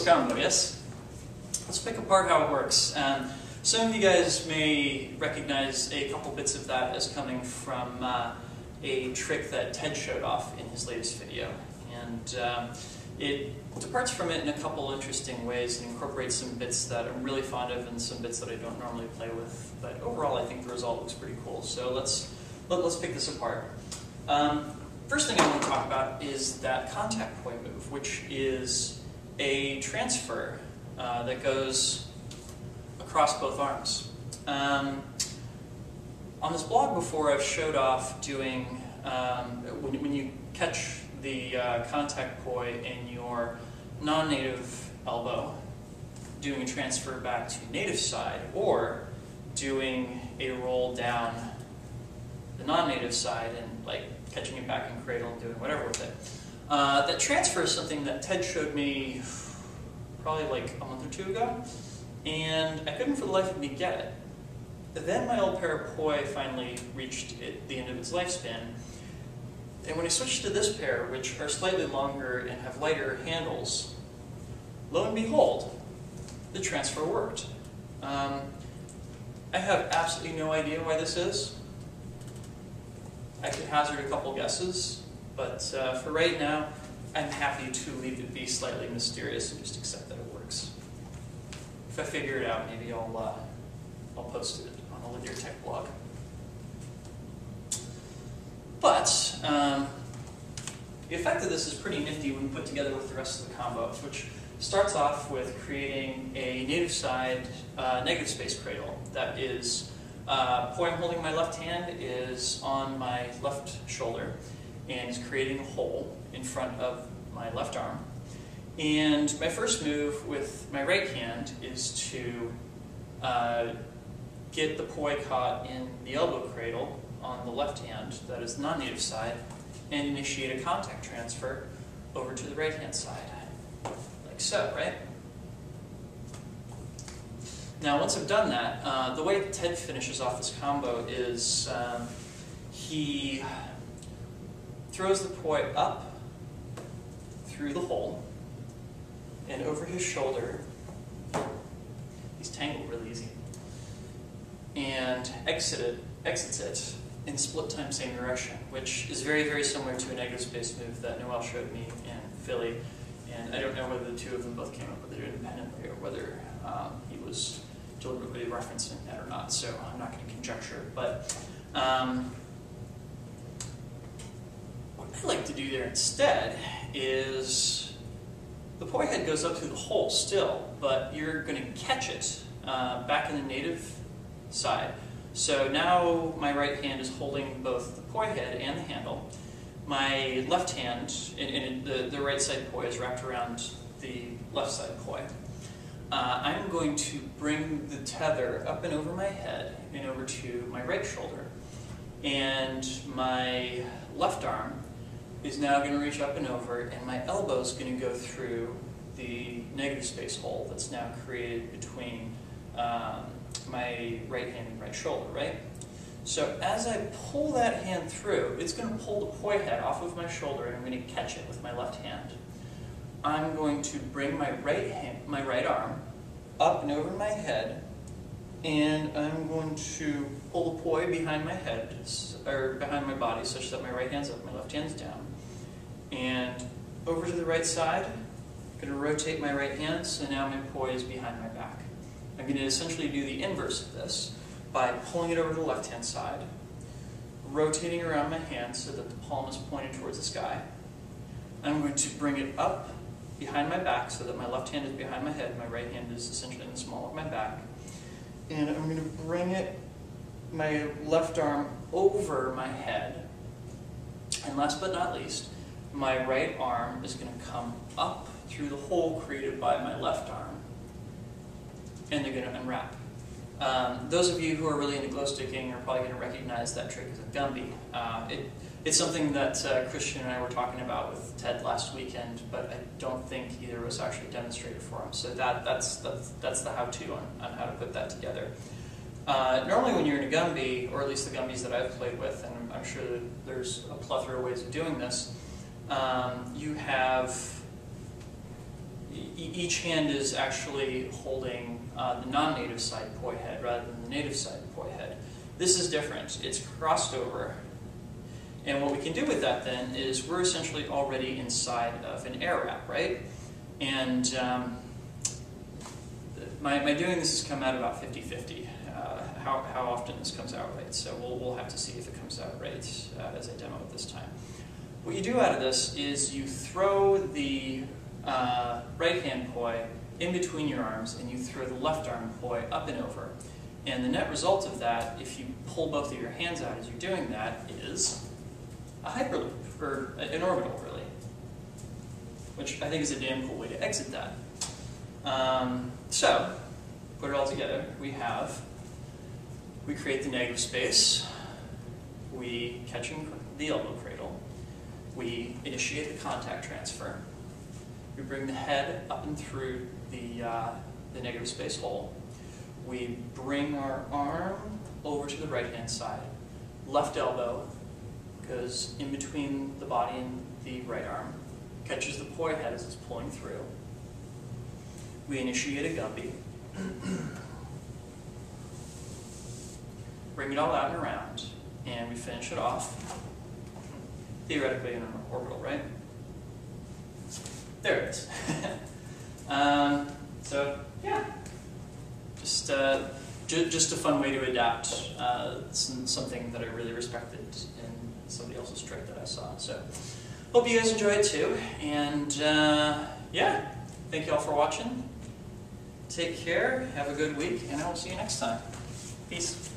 combo, yes? Let's pick apart how it works. Some of you guys may recognize a couple bits of that as coming from a trick that Ted showed off in his latest video. And it departs from it in a couple interesting ways and incorporates some bits that I'm really fond of and some bits that I don't normally play with. But overall, I think the result looks pretty cool. So let's pick this apart. First thing I want to talk about is that contact point move, which is a transfer that goes across both arms. On this blog before, I've showed off doing, when you catch the contact poi in your non-native elbow, doing a transfer back to native side, or doing a roll down the non-native side and like catching it back in cradle and doing whatever with it. That transfer is something that Ted showed me probably like a month or two ago, and I couldn't for the life of me get it. Then my old pair of poi finally reached the end of its lifespan, and when I switched to this pair, which are slightly longer and have lighter handles, lo and behold, the transfer worked. I have absolutely no idea why this is. I could hazard a couple guesses, but for right now, I'm happy to leave it be slightly mysterious and just accept that it works. If I figure it out, maybe I'll post it on the Linear Tech blog. But the effect of this is pretty nifty when put together with the rest of the combo, which starts off with creating a native side negative space cradle. That is, poi I'm holding in my left hand is on my left shoulder and is creating a hole in front of my left arm. And my first move with my right hand is to get the poi caught in the elbow cradle on the left hand, that is the non-native side, and initiate a contact transfer over to the right hand side, like so, right? Now once I've done that, the way Ted finishes off this combo is he throws the poi up through the hole and over his shoulder. He's tangled really easy. And exits it in split time same direction, which is very, very similar to a negative space move that Noel showed me in Philly. And I don't know whether the two of them both came up with it independently or whether he was deliberately referencing that or not, so I'm not going to conjecture. But what I like to do there instead is the poi head goes up through the hole still, but you're going to catch it back in the native side. So now my right hand is holding both the poi head and the handle. My left hand, and the right side poi is wrapped around the left side poi. I'm going to bring the tether up and over my head and over to my right shoulder. And my left arm is now going to reach up and over, and my elbow is going to go through the negative space hole that's now created between my right hand and right shoulder, right? So as I pull that hand through, it's going to pull the poi head off of my shoulder, and I'm going to catch it with my left hand. I'm going to bring my right arm up and over my head, and I'm going to pull the poi behind my head, or behind my body, such that my right hand's up, my left hand's down. And over to the right side, I'm going to rotate my right hand, so now my poi is behind my back. I'm going to essentially do the inverse of this by pulling it over to the left-hand side, rotating around my hand so that the palm is pointed towards the sky. I'm going to bring it up behind my back so that my left hand is behind my head, my right hand is essentially in the small of my back. And I'm going to bring my left arm over my head. And last but not least, my right arm is going to come up through the hole created by my left arm, and they're going to unwrap. Those of you who are really into glow sticking are probably going to recognize that trick as a gumby. It's something that Christian and I were talking about with Ted last weekend, but I don't think either of us actually demonstrated for him. So that's the how-to on how to put that together. Normally when you're in a gumby, or at least the gumbies that I've played with, and I'm sure that there's a plethora of ways of doing this, each hand is actually holding the non-native side poi head rather than the native side poi head. This is different. It's crossed over. And what we can do with that then is we're essentially already inside of an air wrap, right? And my doing this has come out about 50-50, how often this comes out right. So we'll have to see if it comes out right as I demo it this time. What you do out of this is you throw the right hand poi in between your arms and you throw the left arm poi up and over. And the net result of that, if you pull both of your hands out as you're doing that, is a hyperloop, or an orbital really, which I think is a damn cool way to exit that. So, put it all together, we create the negative space, we catch the elbow cradle, we initiate the contact transfer, we bring the head up and through the negative space hole, we bring our arm over to the right hand side, left elbow goes in between the body and the right arm, catches the poi head as it's pulling through, we initiate a gumby, bring it all out and around, and we finish it off, theoretically in an orbital, right? There it is. So, yeah, just a fun way to adapt something that I really respected in somebody else's trick that I saw. So, hope you guys enjoy it too, and yeah, thank you all for watching. Take care, have a good week, and I will see you next time. Peace.